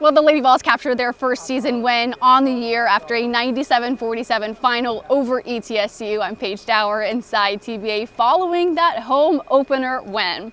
Well, the Lady Vols captured their first season win on the year after a 97-47 final over ETSU. I'm Paige Dauer inside TBA following that home opener win.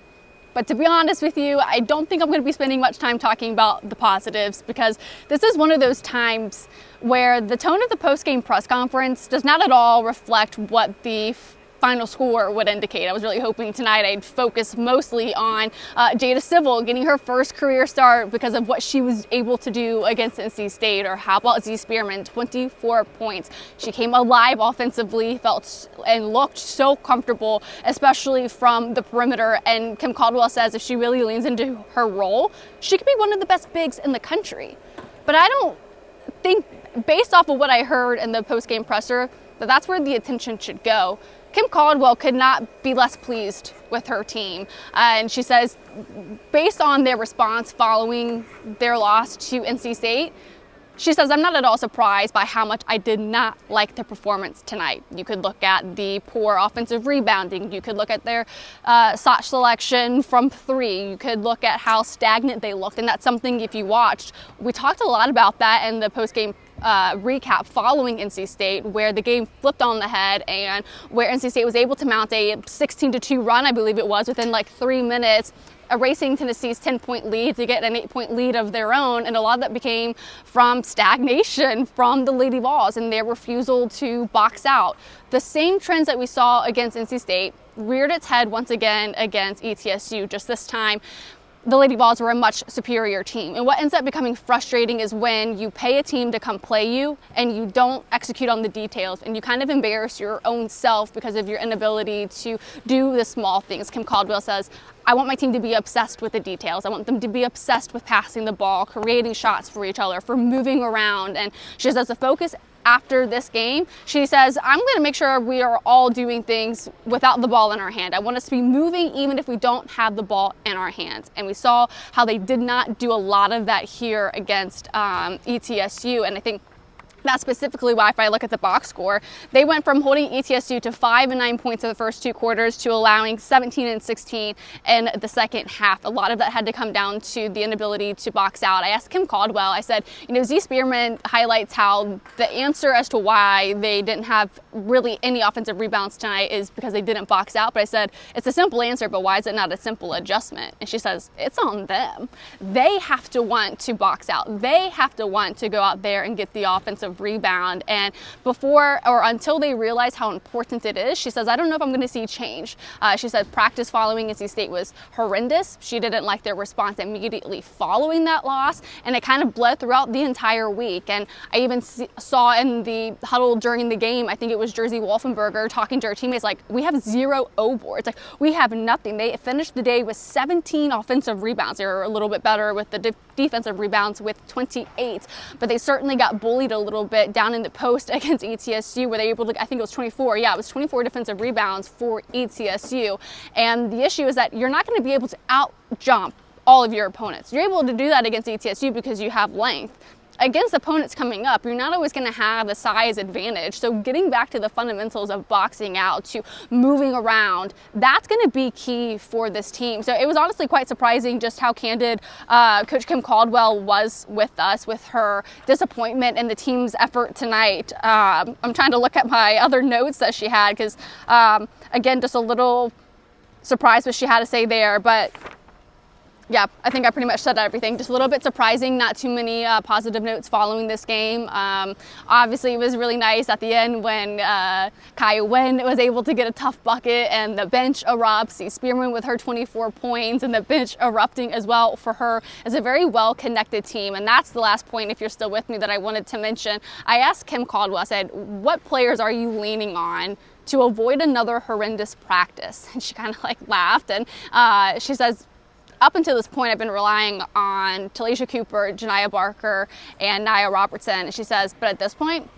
But to be honest with you, I don't think I'm going to be spending much time talking about the positives, because this is one of those times where the tone of the post-game press conference does not at all reflect what the final score would indicate. I was really hoping tonight I'd focus mostly on Jada Civil getting her first career start because of what she was able to do against NC State, or how about Z Spearman, 24 points. She came alive offensively, felt and looked so comfortable, especially from the perimeter. And Kim Caldwell says if she really leans into her role, she could be one of the best bigs in the country. But I don't think, based off of what I heard in the post-game presser, that that's where the attention should go. Kim Caldwell could not be less pleased with her team. And she says, based on their response following their loss to NC State, she says, I'm not at all surprised by how much I did not like the performance tonight. You could look at the poor offensive rebounding. You could look at their shot selection from three. You could look at how stagnant they looked. And that's something, if you watched, we talked a lot about that in the post-game recap following NC State, where the game flipped on the head and where NC State was able to mount a 16-2 run, I believe it was, within like 3 minutes, erasing Tennessee's 10-point lead to get an 8-point lead of their own. And a lot of that became from stagnation from the Lady Vols and their refusal to box out. The same trends that we saw against NC State reared its head once again against ETSU, just this time the Lady Vols were a much superior team. And what ends up becoming frustrating is when you pay a team to come play you and you don't execute on the details, and you kind of embarrass your own self because of your inability to do the small things. Kim Caldwell says, I want my team to be obsessed with the details. I want them to be obsessed with passing the ball, creating shots for each other, for moving around. And she says the focus after this game, she says, I'm going to make sure we are all doing things without the ball in our hand. I want us to be moving even if we don't have the ball in our hands. And we saw how they did not do a lot of that here against ETSU. And I think that's specifically why, if I look at the box score, they went from holding ETSU to 5 and 9 points in the first two quarters to allowing 17 and 16 in the second half. A lot of that had to come down to the inability to box out. I asked Kim Caldwell, I said, Z Spearman highlights how the answer as to why they didn't have really any offensive rebounds tonight is because they didn't box out. But I said, it's a simple answer, but why is it not a simple adjustment? And she says, it's on them. They have to want to box out. They have to want to go out there and get the offensive rebound. And before or until they realize how important it is, she says, I don't know if I'm going to see change. She said practice following NC State was horrendous. She didn't like their response immediately following that loss, and it kind of bled throughout the entire week. And I even saw in the huddle during the game, I think it was Jersey Wolfenberger talking to her teammates, like, we have 0 O boards. Like, we have nothing. They finished the day with 17 offensive rebounds. They were a little bit better with the defensive rebounds with 28, but they certainly got bullied a little bit down in the post against ETSU, where they were able to, I think it was 24. Yeah, it was 24 defensive rebounds for ETSU. And the issue is that you're not going to be able to out jump all of your opponents. You're able to do that against ETSU because you have length. Against opponents coming up, you're not always going to have a size advantage. So getting back to the fundamentals of boxing out, to moving around, that's going to be key for this team. So it was honestly quite surprising just how candid Coach Kim Caldwell was with us, with her disappointment in the team's effort tonight. I'm trying to look at my other notes that she had because, again, just a little surprised what she had to say there. But yeah, I think I pretty much said everything. Just a little bit surprising, not too many positive notes following this game. Obviously, it was really nice at the end when Kaya Wynn was able to get a tough bucket and the bench erupts. See Spearman with her 24 points and the bench erupting as well for her. It's a very well-connected team. And that's the last point, if you're still with me, that I wanted to mention. I asked Kim Caldwell, I said, what players are you leaning on to avoid another horrendous practice? And she kind of like laughed, and she says, up until this point, I've been relying on Talaysia Cooper, Janiah Barker, and Nia Robertson. And she says, but at this point,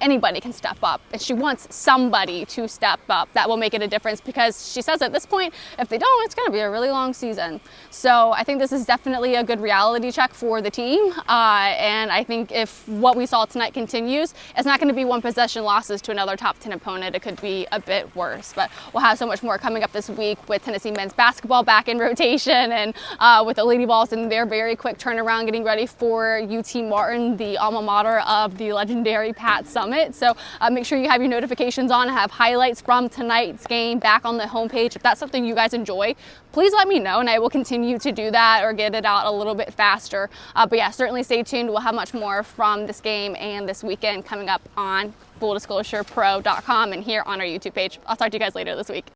anybody can step up, and she wants somebody to step up that will make it a difference, because she says at this point, if they don't, it's going to be a really long season. So I think this is definitely a good reality check for the team, and I think if what we saw tonight continues, it's not going to be one possession losses to another top 10 opponent. It could be a bit worse, but we'll have so much more coming up this week with Tennessee men's basketball back in rotation, and with the Lady Vols and their very quick turnaround getting ready for UT Martin, the alma mater of the legendary Pat Summit. So make sure you have your notifications on and have highlights from tonight's game back on the homepage. If that's something you guys enjoy, please let me know, and I will continue to do that or get it out a little bit faster. But yeah, certainly stay tuned. We'll have much more from this game and this weekend coming up on FullDisclosurePro.com and here on our YouTube page. I'll talk to you guys later this week.